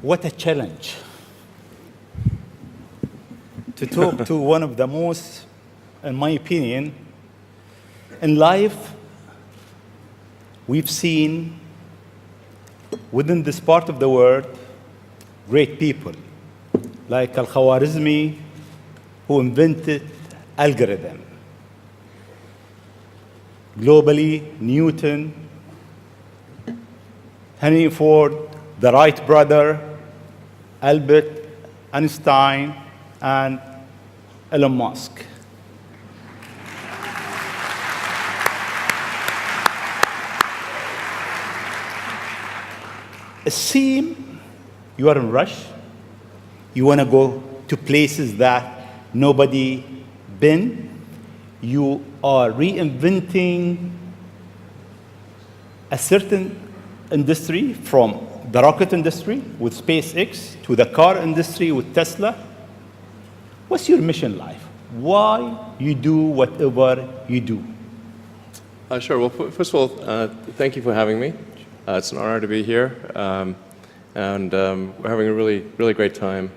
What a challenge to talk to one of the most, in my opinion, in life, we've seen within this part of the world great people like Al-Khwarizmi, who invented algorithm. Globally, Newton, Henry Ford, the Wright brother, Albert Einstein, and Elon Musk. It seems you are in rush. You want to go to places that nobody been. You are reinventing a certain industry, from the rocket industry with SpaceX to the car industry with Tesla. What's your mission in life? Why you do whatever you do? Sure. Well, first of all, thank you for having me. It's an honor to be here, and we're having a really great time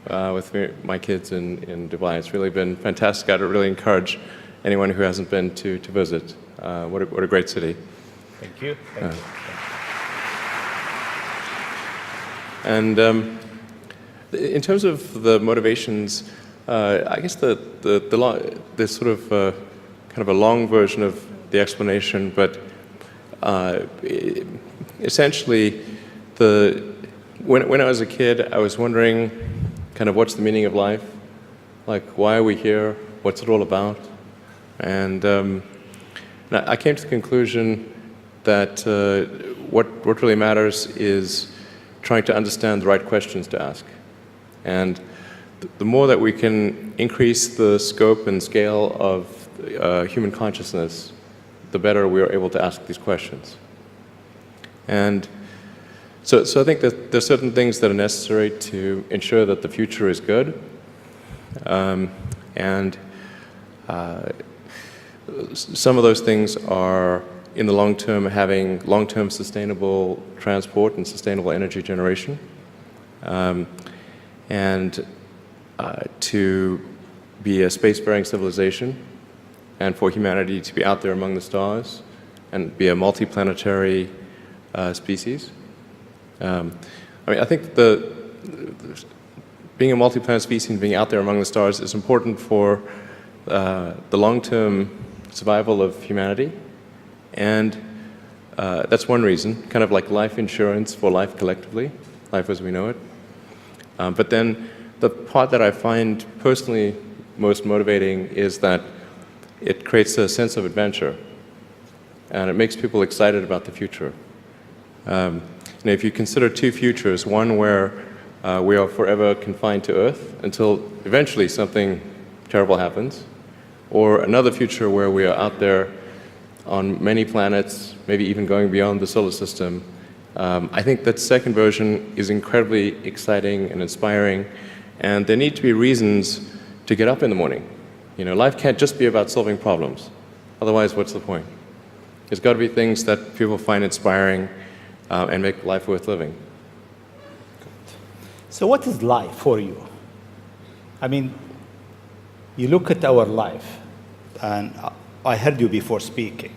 with my kids in Dubai. It's really been fantastic. I'd really encourage anyone who hasn't been to visit. What a great city. Thank you. Thank you. And in terms of the motivations, I guess the sort of kind of a long version of the explanation, but essentially, when I was a kid, I was wondering kind of what's the meaning of life, like why are we here, what's it all about, and I came to the conclusion that what really matters is trying to understand the right questions to ask. And the more that we can increase the scope and scale of human consciousness, the better we are able to ask these questions. And so I think that there's certain things that are necessary to ensure that the future is good. And some of those things are, in the long term, having long-term sustainable transport and sustainable energy generation, and to be a spacefaring civilization, and for humanity to be out there among the stars and be a multi-planetary species. I think being a multi-planet species and being out there among the stars is important for the long-term survival of humanity. And that's one reason, kind of like life insurance for life collectively, life as we know it. But then the part that I find personally most motivating is that it creates a sense of adventure, and it makes people excited about the future. If you consider two futures, one where we are forever confined to Earth until eventually something terrible happens, or another future where we are out there on many planets, maybe even going beyond the solar system, I think that second version is incredibly exciting and inspiring, and there need to be reasons to get up in the morning. Life can't just be about solving problems. Otherwise, what's the point? There's got to be things that people find inspiring and make life worth living. So what is life for you? I mean, you look at our life, and I heard you before speaking.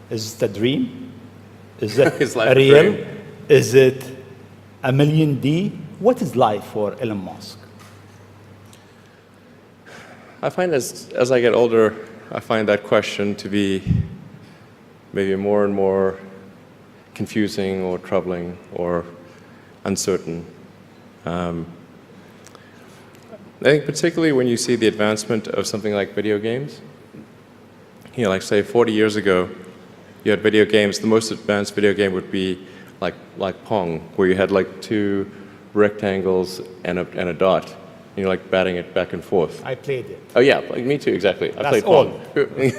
Is it a dream? Is it Is life a real? dream? Is it a million D? What is life for Elon Musk? I find as I get older, I find that question to be maybe more and more confusing or troubling or uncertain. I think particularly when you see the advancement of something like video games, like say 40 years ago, you had video games. The most advanced video game would be like Pong, where you had like two rectangles and a dot, and you're like batting it back and forth. I played it. Oh yeah, me too, exactly. I That's played Pong.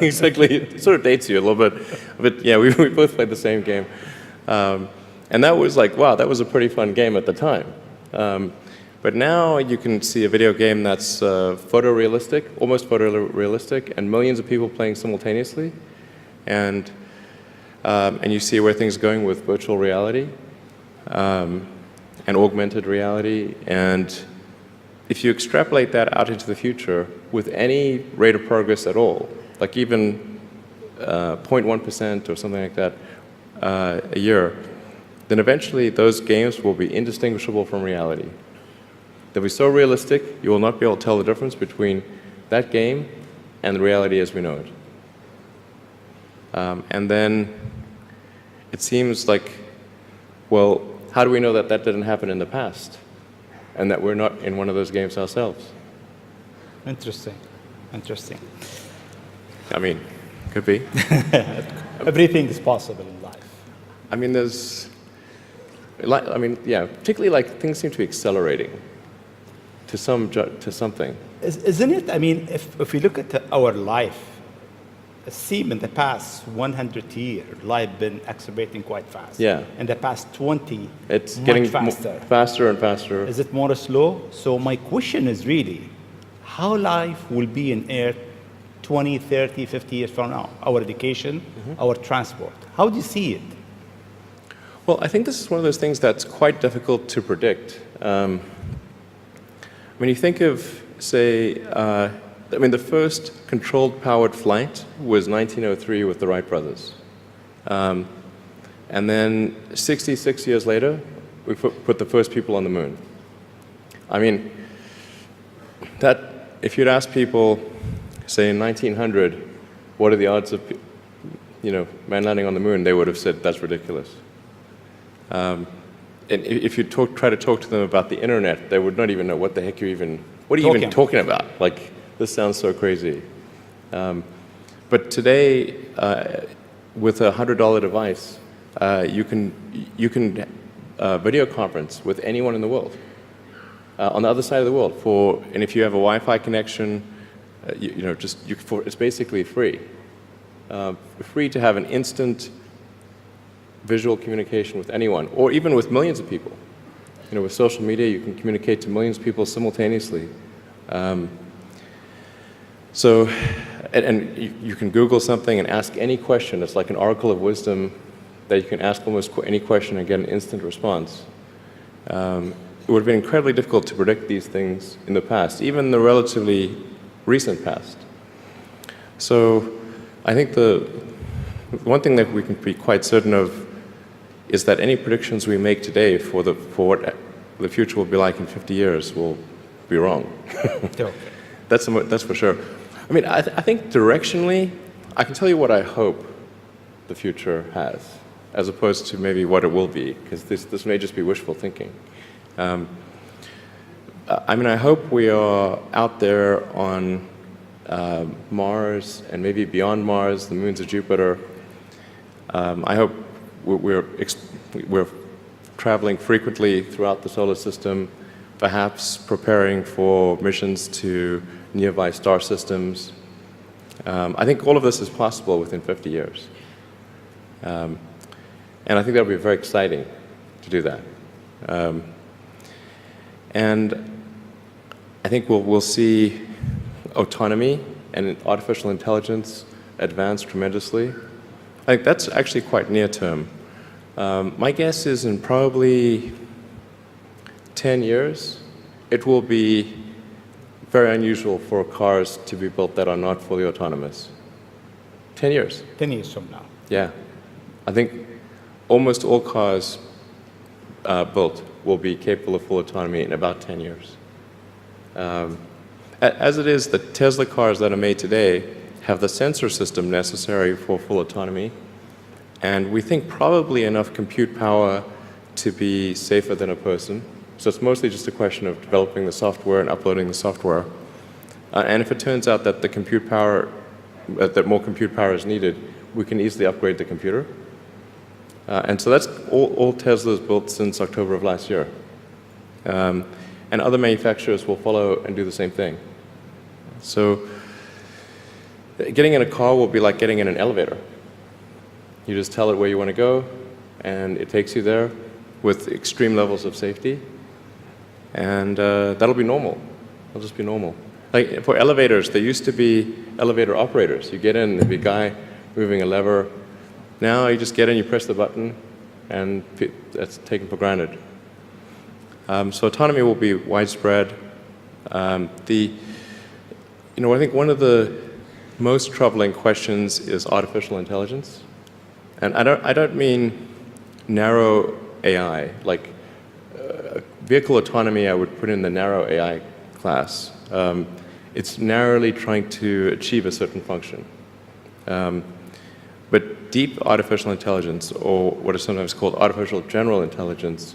Exactly, it sort of dates you a little bit, but yeah, we both played the same game. And that was like, wow, that was a pretty fun game at the time. But now you can see a video game that's photorealistic, almost photorealistic, and millions of people playing simultaneously. And you see where things are going with virtual reality. and augmented reality. And if you extrapolate that out into the future with any rate of progress at all, like even 0.1% or something like that a year, then eventually those games will be indistinguishable from reality. They'll be so realistic, you will not be able to tell the difference between that game and the reality as we know it. And then it seems like, well, how do we know that that didn't happen in the past and that we're not in one of those games ourselves? Interesting. Interesting. I mean, could be. Everything is possible in life. I mean, yeah, particularly like things seem to be accelerating to something. Isn't it? I mean, if we look at our life, it seems in the past 100 years, life been accelerating quite fast. Yeah. In the past 20, It's much getting faster. faster and faster. Is it more slow? So my question is really, how life will be in Earth 20, 30, 50 years from now? Our education, our transport. How do you see it? Well, I think this is one of those things that's quite difficult to predict. When you think of, say, the first controlled powered flight was 1903 with the Wright brothers. And then 66 years later, we put the first people on the moon. I mean, if you'd ask people, say in 1900, what are the odds of, man landing on the moon, they would have said that's ridiculous. And if you try to talk to them about the internet, they would not even know what the heck what are you even talking about? Like, this sounds so crazy. But today, with a $100 device, you can video conference with anyone in the world, on the other side of the world. And if you have a Wi-Fi connection, it's basically free. Free to have an instant visual communication with anyone, or even with millions of people. With social media, you can communicate to millions of people simultaneously. You can Google something and ask any question. It's like an oracle of wisdom that you can ask almost any question and get an instant response. It would have been incredibly difficult to predict these things in the past, even the relatively recent past. So I think the one thing that we can be quite certain of is that any predictions we make today for what the future will be like in 50 years will be wrong. That's for sure. I mean, I think directionally, I can tell you what I hope the future has, as opposed to maybe what it will be, because this may just be wishful thinking. I hope we are out there on Mars and maybe beyond Mars, the moons of Jupiter. I hope we're traveling frequently throughout the solar system, perhaps preparing for missions to nearby star systems. I think all of this is possible within 50 years. And I think that would be very exciting to do that. And I think we'll see autonomy and artificial intelligence advance tremendously. I think that's actually quite near term. My guess is in probably 10 years, it will be very unusual for cars to be built that are not fully autonomous. 10 years. 10 years from now. Yeah. I think almost all cars built will be capable of full autonomy in about 10 years. As it is, the Tesla cars that are made today have the sensor system necessary for full autonomy, and we think probably enough compute power to be safer than a person. So it's mostly just a question of developing the software and uploading the software. And if it turns out that that more compute power is needed, we can easily upgrade the computer. And so that's all Tesla's built since October of last year. And other manufacturers will follow and do the same thing. So getting in a car will be like getting in an elevator. You just tell it where you want to go, and it takes you there with extreme levels of safety. And that'll be normal. It'll just be normal. Like for elevators, there used to be elevator operators. You get in, there'd be a guy moving a lever. Now you just get in, you press the button, and that's taken for granted. So autonomy will be widespread. I think one of the most troubling questions is artificial intelligence. And I don't mean narrow AI, like vehicle autonomy I would put in the narrow AI class. It's narrowly trying to achieve a certain function. But deep artificial intelligence, or what is sometimes called artificial general intelligence,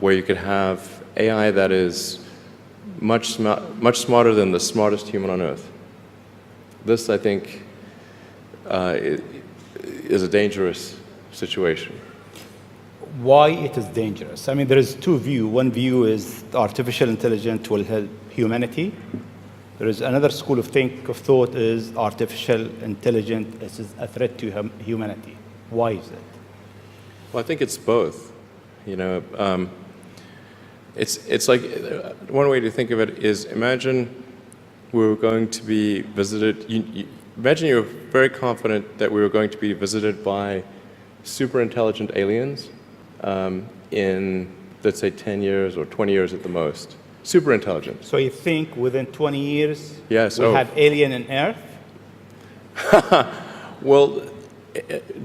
where you could have AI that is much smarter than the smartest human on Earth. This, I think, is a dangerous situation. Why it is dangerous? I mean, there is two views. One view is artificial intelligence will help humanity. There is another school of thought is artificial intelligence is a threat to humanity. Why is it? Well, I think it's both. It's like one way to think of it is imagine we were going to be visited. Imagine you're very confident that we were going to be visited by super intelligent aliens in, let's say, 10 years or 20 years at the most. Super intelligent. So you think within 20 years yes, we'll have alien in Earth? Well,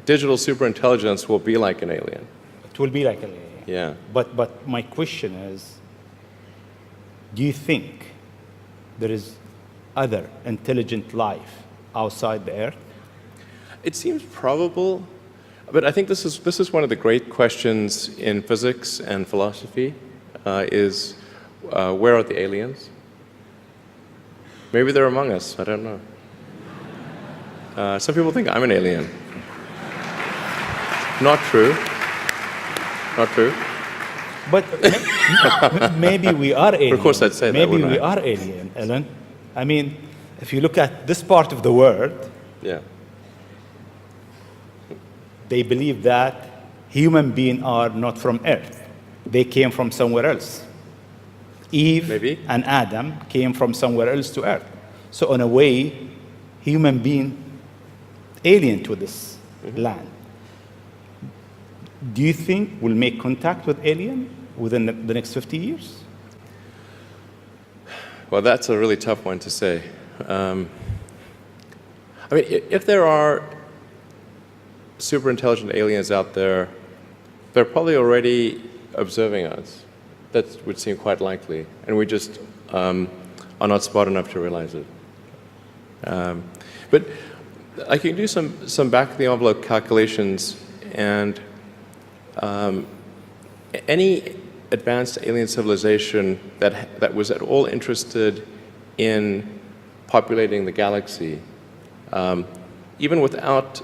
digital superintelligence will be like an alien. It will be like an alien. Yeah. But my question is, do you think there is other intelligent life outside the Earth? It seems probable, but I think this is one of the great questions in physics and philosophy, is where are the aliens? Maybe they're among us, I don't know. Some people think I'm an alien. Not true. Not true. But maybe we are alien. Of course I'd say that, maybe wouldn't we I? are alien, Ellen. I mean, if you look at this part of the world, Yeah. they believe that human beings are not from Earth. They came from somewhere else. Eve Maybe. and Adam came from somewhere else to Earth. So in a way, human being alien to this land. Do you think we'll make contact with alien within the next 50 years? Well, that's a really tough one to say. I mean, if there are super intelligent aliens out there, they're probably already observing us. That would seem quite likely, and we just are not smart enough to realize it. But I can do some back-of-the-envelope calculations, and any advanced alien civilization that was at all interested in populating the galaxy, even without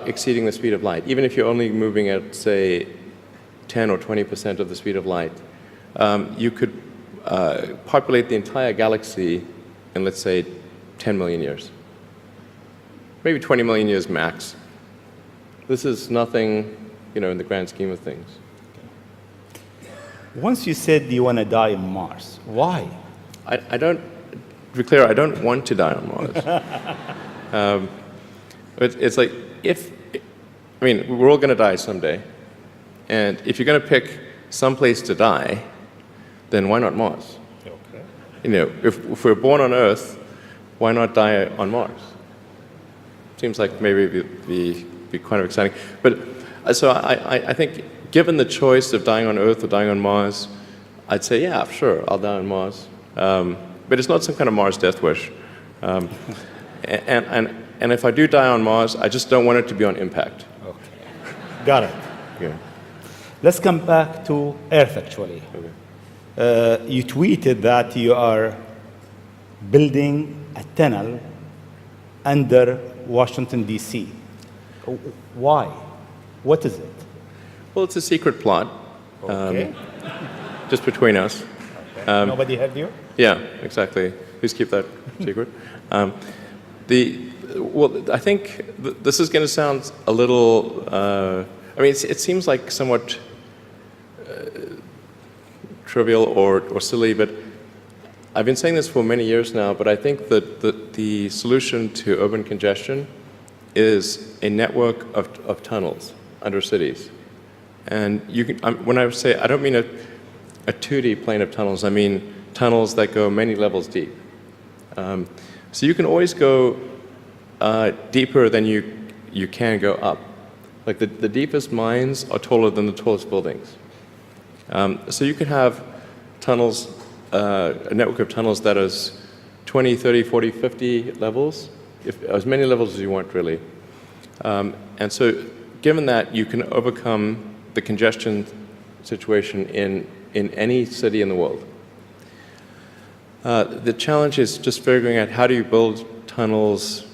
exceeding the speed of light, even if you're only moving at, say, 10 or 20% of the speed of light, you could populate the entire galaxy in, let's say, 10 million years. Maybe 20 million years max. This is nothing, in the grand scheme of things. Once you said you want to die on Mars, why? I don't, to be clear, I don't want to die on Mars. It's like, we're all going to die someday. And if you're going to pick some place to die, then why not Mars? Okay. If we're born on Earth, why not die on Mars? Seems like maybe it'd be kind of exciting. But so I think given the choice of dying on Earth or dying on Mars, I'd say, yeah, sure, I'll die on Mars. But it's not some kind of Mars death wish. And if I do die on Mars, I just don't want it to be on impact. Okay. Got it. Yeah. Let's come back to Earth, actually. Okay. You tweeted that you are building a tunnel under Washington, D.C. Why? What is it? Well, it's a secret plot. Okay. Just between us. Okay. Nobody heard you? Yeah, exactly. Please keep that secret. Well, I think this is going to sound a little. It seems like somewhat trivial or silly, but I've been saying this for many years now. But I think that the solution to urban congestion is a network of tunnels under cities. And you can, when I say, I don't mean a 2D plane of tunnels, I mean tunnels that go many levels deep. So you can always go deeper than you can go up. Like the deepest mines are taller than the tallest buildings. So you could have tunnels, a network of tunnels that is 20, 30, 40, 50 levels, as many levels as you want, really. And so given that, you can overcome the congestion situation in any city in the world. The challenge is just figuring out how do you build tunnels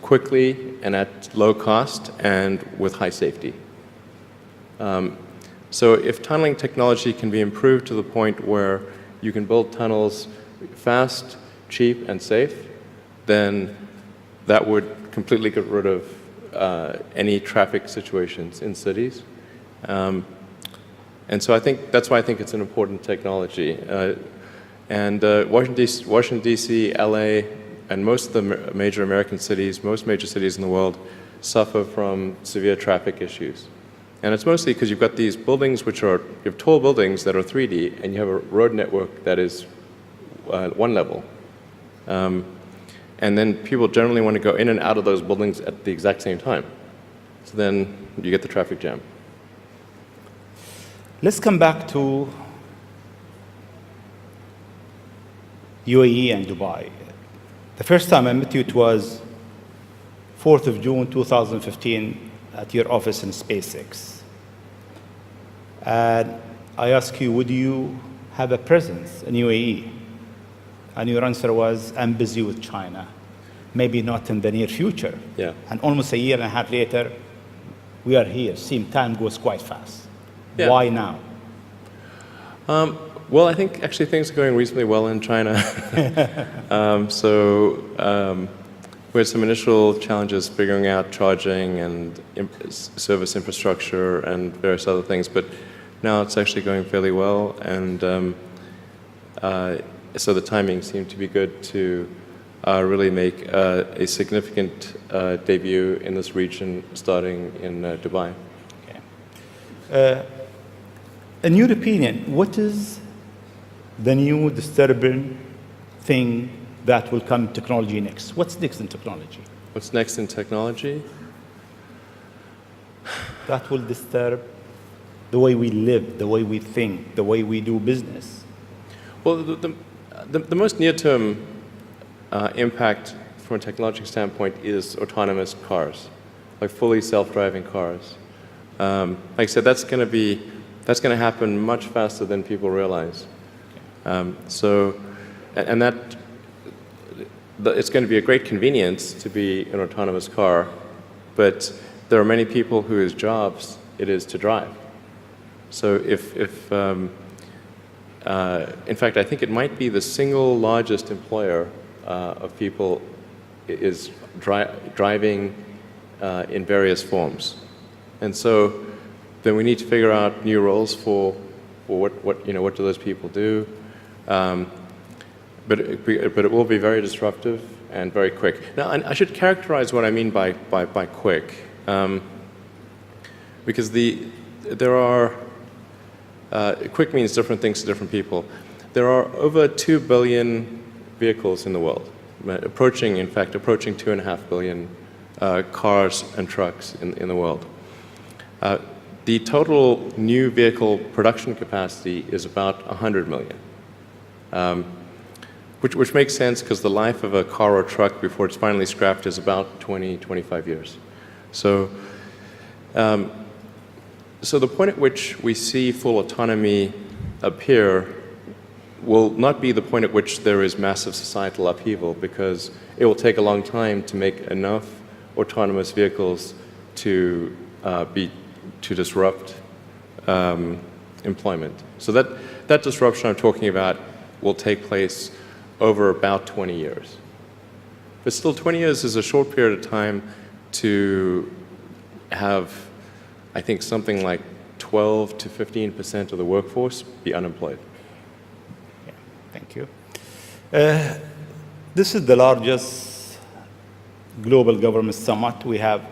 quickly and at low cost and with high safety. So if tunneling technology can be improved to the point where you can build tunnels fast, cheap, and safe, then that would completely get rid of any traffic situations in cities. And so that's why I think it's an important technology. Washington, D.C., LA, and most of the major American cities, most major cities in the world, suffer from severe traffic issues. And it's mostly because you've got these buildings you have tall buildings that are 3D, and you have a road network that is one level. And then people generally want to go in and out of those buildings at the exact same time. So then you get the traffic jam. Let's come back to UAE and Dubai. The first time I met you, it was 4th of June 2015 at your office in SpaceX. And I asked you, would you have a presence in UAE? And your answer was, I'm busy with China. Maybe not in the near future. Yeah. And almost a year and a half later, we are here. Time goes quite fast. Yeah. Why now? Well, I think actually things are going reasonably well in China. We had some initial challenges figuring out charging and service infrastructure and various other things, but now it's actually going fairly well, and so the timing seemed to be good to really make a significant debut in this region starting in Dubai. Okay. In your opinion, what is the new disturbing thing that will come in technology next? What's next in technology? What's next in technology? That will disturb the way we live, the way we think, the way we do business. Well, the most near-term impact from a technological standpoint is autonomous cars, like fully self-driving cars. Like I said, that's going to happen much faster than people realize. It's going to be a great convenience to be an autonomous car, but there are many people whose jobs it is to drive. So in fact, I think it might be the single largest employer of people is driving in various forms. And so then we need to figure out new roles for what do those people do. But it will be very disruptive and very quick. Now, I should characterize what I mean by quick, because quick means different things to different people. There are over 2 billion vehicles in the world, approaching 2.5 billion cars and trucks in the world. The total new vehicle production capacity is about 100 million. Which makes sense because the life of a car or truck before it's finally scrapped is about 20, 25 years. So the point at which we see full autonomy appear will not be the point at which there is massive societal upheaval, because it will take a long time to make enough autonomous vehicles to disrupt employment. So that disruption I'm talking about will take place over about 20 years. But still, 20 years is a short period of time to have, I think, something like 12 to 15% of the workforce be unemployed. Yeah, thank you. This is the largest global government summit. We have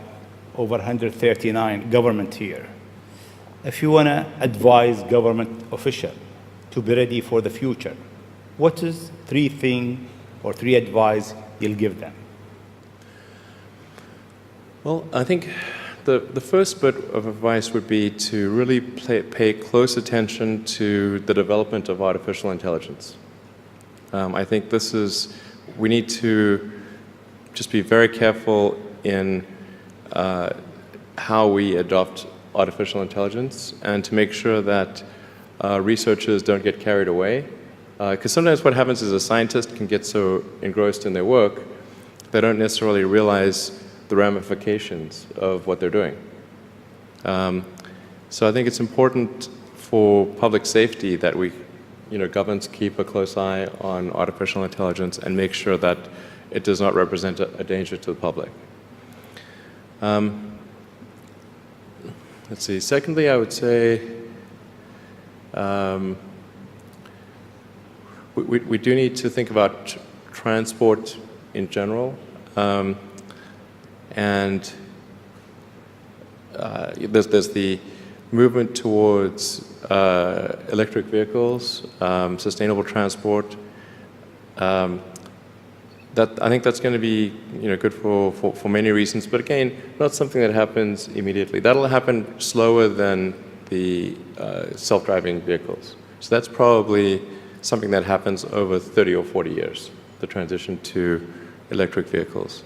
over 139 governments here. If you want to advise government official to be ready for the future, what is three things or three advice you'll give them? Well, I think the first bit of advice would be to really pay close attention to the development of artificial intelligence. I think we need to just be very careful in how we adopt artificial intelligence and to make sure that researchers don't get carried away. Because sometimes what happens is a scientist can get so engrossed in their work, they don't necessarily realize the ramifications of what they're doing. So I think it's important for public safety that governments keep a close eye on artificial intelligence and make sure that it does not represent a danger to the public. Let's see. Secondly, I would say we do need to think about transport in general. And there's the movement towards electric vehicles, sustainable transport. I think that's going to be good for many reasons, but again, not something that happens immediately. That'll happen slower than the self-driving vehicles. So that's probably something that happens over 30 or 40 years, the transition to electric vehicles.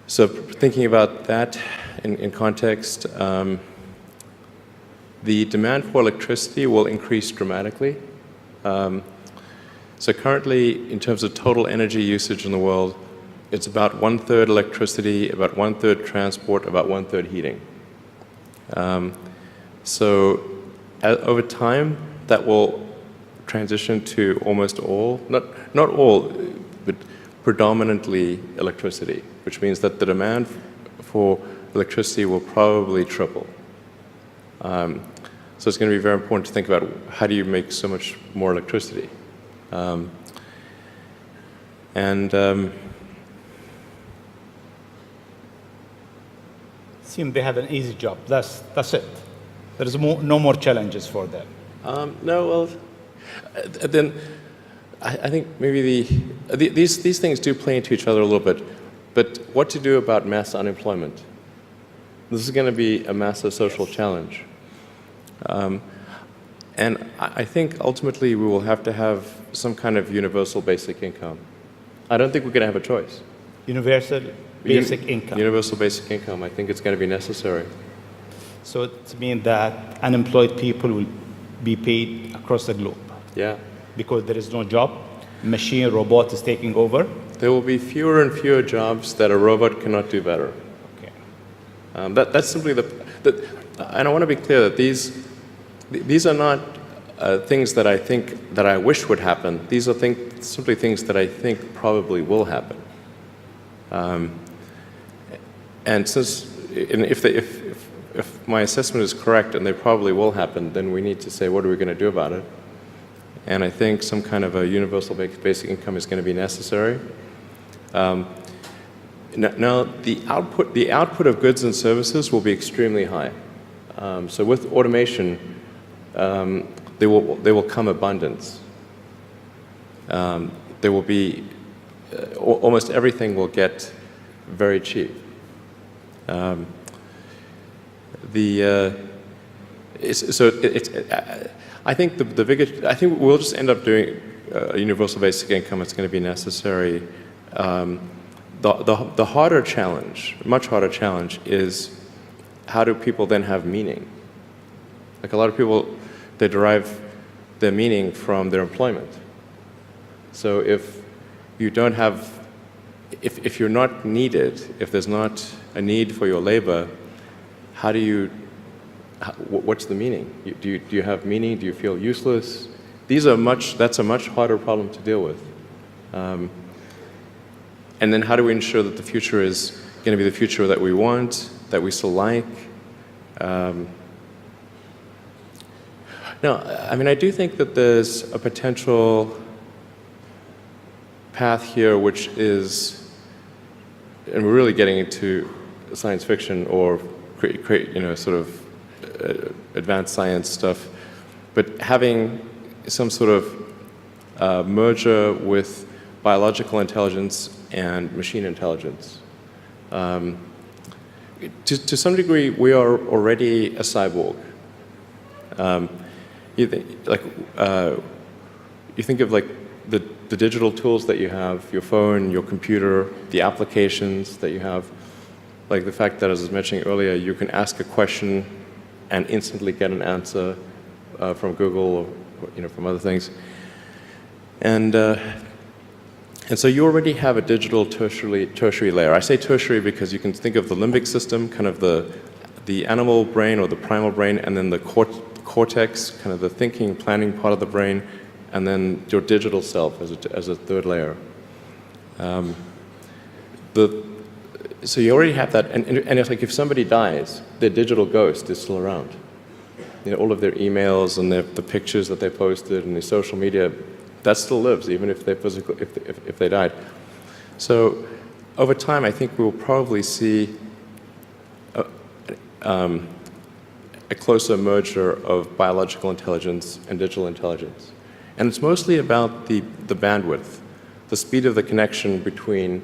So thinking about that in context, the demand for electricity will increase dramatically. So currently, in terms of total energy usage in the world, it's about 1/3 electricity, about 1/3 transport, about 1/3 heating. So over time, that will transition to almost all, not all, but predominantly electricity, which means that the demand for electricity will probably triple. So it's going to be very important to think about how do you make so much more electricity. Seem they have an easy job. That's it. There is no more challenges for them. No, well, then I think maybe these things do play into each other a little bit. But what to do about mass unemployment? This is going to be a massive social challenge. And I think ultimately we will have to have some kind of universal basic income. I don't think we're going to have a choice. Universal basic income. Universal basic income. I think it's going to be necessary. So it means that unemployed people will be paid across the globe. Yeah. Because there is no job, robot is taking over. There will be fewer and fewer jobs that a robot cannot do better. Okay. That's simply and I want to be clear that these are not things that I wish would happen. These are simply things that I think probably will happen. And if my assessment is correct and they probably will happen, then we need to say, what are we going to do about it? And I think some kind of a universal basic income is going to be necessary. Now, the output of goods and services will be extremely high. So with automation, there will come abundance. There will be almost everything will get very cheap. I think I think we'll just end up doing a universal basic income. It's going to be necessary. The harder challenge, much harder challenge, is how do people then have meaning? Like a lot of people, they derive their meaning from their employment. So if you don't have, if you're not needed, if there's not a need for your labor, how do you? What's the meaning? Do you have meaning? Do you feel useless? That's a much harder problem to deal with. And then how do we ensure that the future is going to be the future that we want, that we still like? No, I mean, I do think that there's a potential path here which is, and we're really getting into science fiction or create sort of advanced science stuff, but having some sort of merger with biological intelligence and machine intelligence. To some degree, we are already a cyborg. You think of like the digital tools that you have, your phone, your computer, the applications that you have, like the fact that, as I was mentioning earlier, you can ask a question and instantly get an answer from Google or from other things. And so you already have a digital tertiary layer. I say tertiary because you can think of the limbic system, kind of the animal brain or the primal brain, and then the cortex, kind of the thinking, planning part of the brain, and then your digital self as a third layer. So you already have that, and it's like if somebody dies, their digital ghost is still around. All of their emails and the pictures that they posted and their social media, that still lives, even if if they died. So over time, I think we'll probably see a closer merger of biological intelligence and digital intelligence. And it's mostly about the bandwidth, the speed of the connection between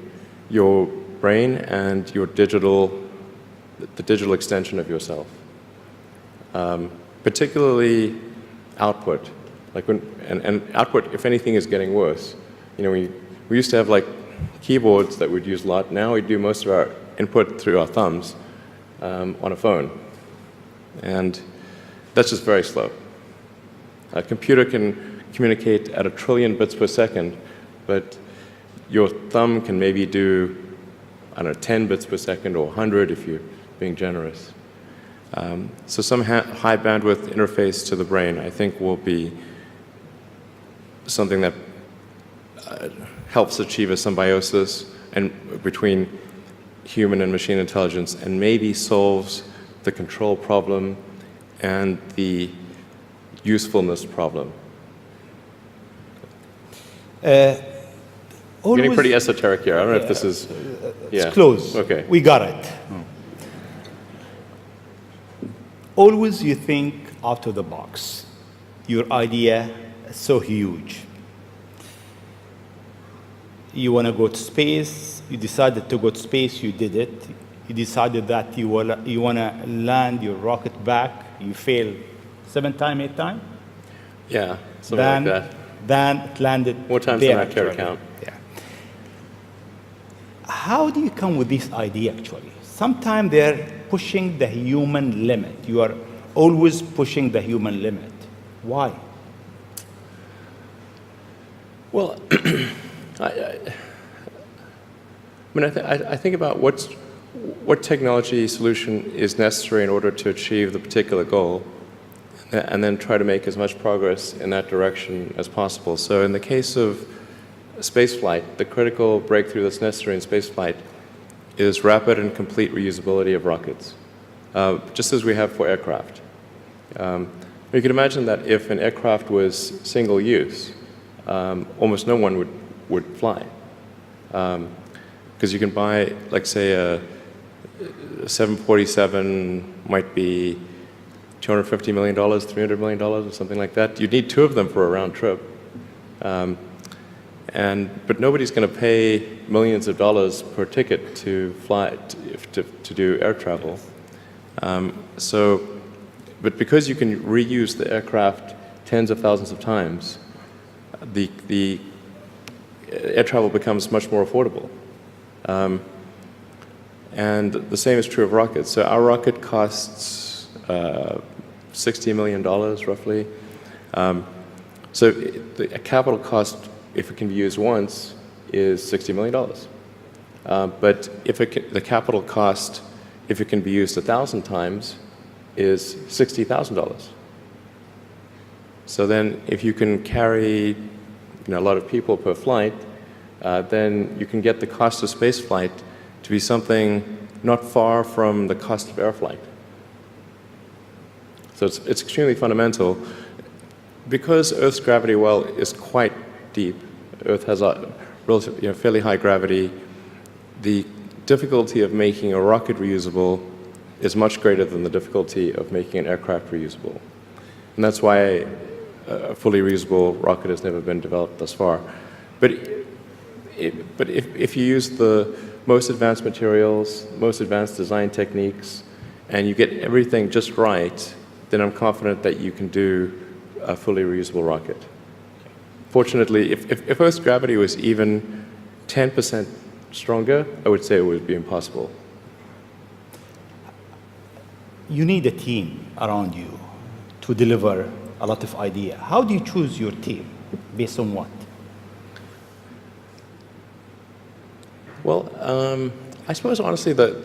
your brain and your the digital extension of yourself. Particularly output. And output, if anything, is getting worse. We used to have like keyboards that we'd use a lot. Now we do most of our input through our thumbs on a phone. And that's just very slow. A computer can communicate at 1 trillion bits per second, but your thumb can maybe do, 10 bits per second or 100 if you're being generous. So some high bandwidth interface to the brain, I think, will be something that helps achieve a symbiosis between human and machine intelligence, and maybe solves the control problem and the usefulness problem. Getting pretty esoteric here. I don't know if this is... It's close. Okay. We got it. Always you think out of the box. Your idea is so huge. You want to go to space. You decided to go to space. You did it. You decided that you want to land your rocket back. You failed 7 times, 8 times. Yeah, something like that. Then it landed. More times than I care to count. Yeah. How do you come with this idea, actually? Sometimes they're pushing the human limit. You are always pushing the human limit. Why? Well, I think about what technology solution is necessary in order to achieve the particular goal, and then try to make as much progress in that direction as possible. So in the case of spaceflight, the critical breakthrough that's necessary in spaceflight is rapid and complete reusability of rockets, just as we have for aircraft. You can imagine that if an aircraft was single use, almost no one would fly. Because you can buy, like, say, a 747 might be $250 million, $300 million, or something like that. You'd need 2 of them for a round trip. But nobody's going to pay millions of dollars per ticket to fly, to do air travel. But because you can reuse the aircraft tens of thousands of times, the air travel becomes much more affordable. And the same is true of rockets. So our rocket costs $60 million, roughly. So the capital cost, if it can be used once, is $60 million. But the capital cost, if it can be used 1,000 times, is $60,000. So then if you can carry a lot of people per flight, then you can get the cost of space flight to be something not far from the cost of air flight. So it's extremely fundamental. Because Earth's gravity well is quite deep, Earth has a relatively, fairly high gravity, the difficulty of making a rocket reusable is much greater than the difficulty of making an aircraft reusable. And that's why a fully reusable rocket has never been developed thus far. But if you use the most advanced materials, most advanced design techniques, and you get everything just right, then I'm confident that you can do a fully reusable rocket. Fortunately, if Earth's gravity was even 10% stronger, I would say it would be impossible. You need a team around you to deliver a lot of ideas. How do you choose your team? Based on what? Well, I suppose honestly that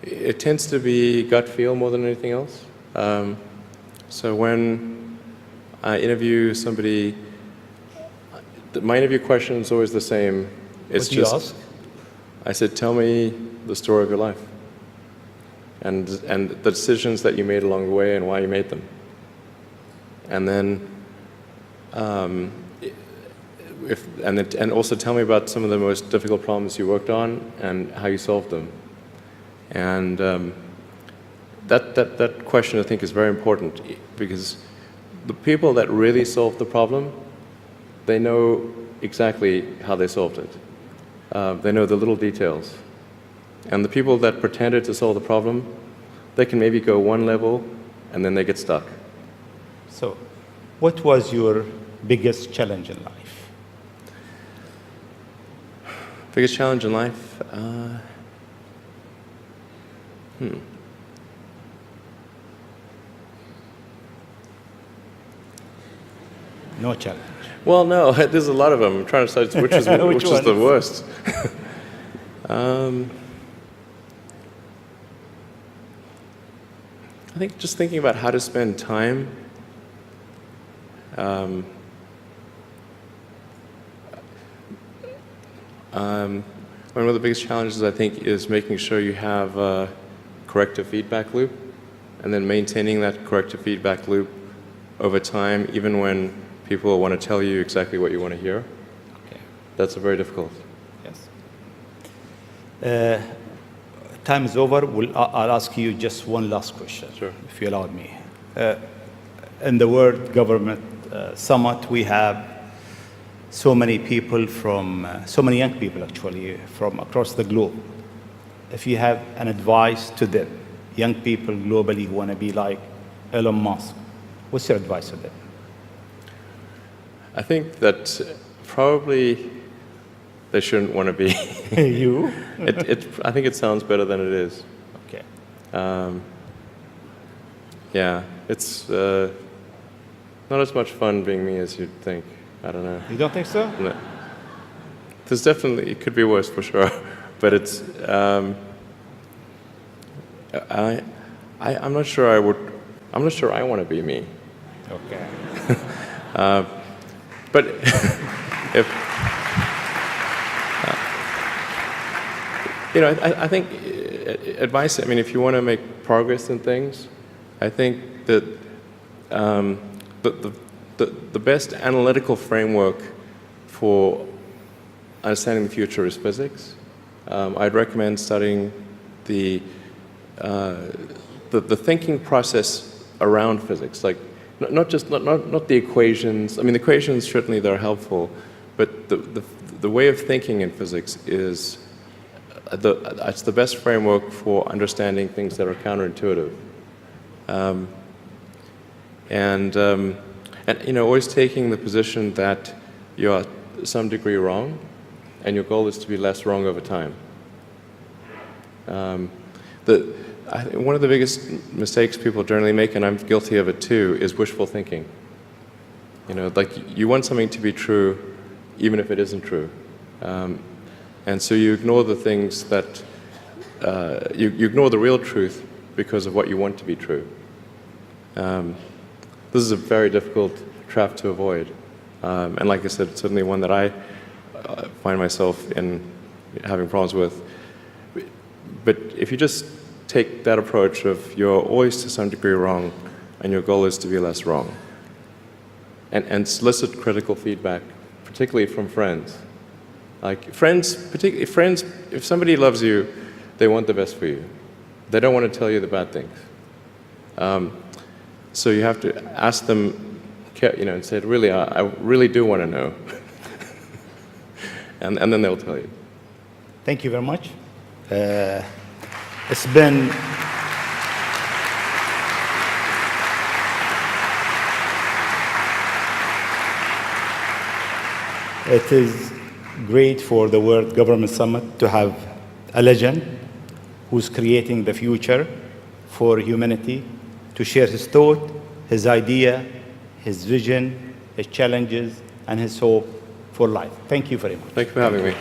it tends to be gut feel more than anything else. So when I interview somebody, my interview question is always the same. It's What do you ask? I said, tell me the story of your life and the decisions that you made along the way and why you made them. And then, and also tell me about some of the most difficult problems you worked on and how you solved them. And that question, I think, is very important because the people that really solve the problem, they know exactly how they solved it. They know the little details. And the people that pretended to solve the problem, they can maybe go one level and then they get stuck. So, what was your biggest challenge in life? Biggest challenge in life? No challenge. Well, no, there's a lot of them. I'm trying to decide which is which is the worst. I think just thinking about how to spend time. One of the biggest challenges, I think, is making sure you have a corrective feedback loop, and then maintaining that corrective feedback loop over time, even when people want to tell you exactly what you want to hear. Okay. That's very difficult. Yes. Time is over. I'll ask you just one last question, Sure. if you allow me. In the World Government Summit, we have so many people from, so many young people actually, from across the globe. If you have an advice to them, young people globally who want to be like Elon Musk, what's your advice to them? I think that probably they shouldn't want to be. You? I think it sounds better than it is. Okay. Yeah, it's not as much fun being me as you'd think. I don't know. You don't think so? No. There's definitely, it could be worse for sure, but it's, I'm not sure I'm not sure I want to be me. Okay. But if, you know, I think advice, I mean, if you want to make progress in things, I think that the best analytical framework for understanding the future is physics. I'd recommend studying the thinking process around physics, like not the equations. I mean, the equations certainly they're helpful, but the way of thinking in physics is it's the best framework for understanding things that are counterintuitive. And you know, always taking the position that you're to some degree wrong, and your goal is to be less wrong over time. One of the biggest mistakes people generally make, and I'm guilty of it too, is wishful thinking. You know, like you want something to be true, even if it isn't true. And so you ignore the things that, you ignore the real truth because of what you want to be true. This is a very difficult trap to avoid. And like I said, it's certainly one that I find myself in having problems with. But if you just take that approach of you're always to some degree wrong, and your goal is to be less wrong, and solicit critical feedback, particularly from friends. Like friends, particularly friends, if somebody loves you, they want the best for you. They don't want to tell you the bad things. So you have to ask them, and say, really, I really do want to know. and then they'll tell you. Thank you very much. It's been It is great for the World Government Summit to have a legend who's creating the future for humanity to share his thought, his idea, his vision, his challenges, and his hope for life. Thank you very much. Thank you for having me.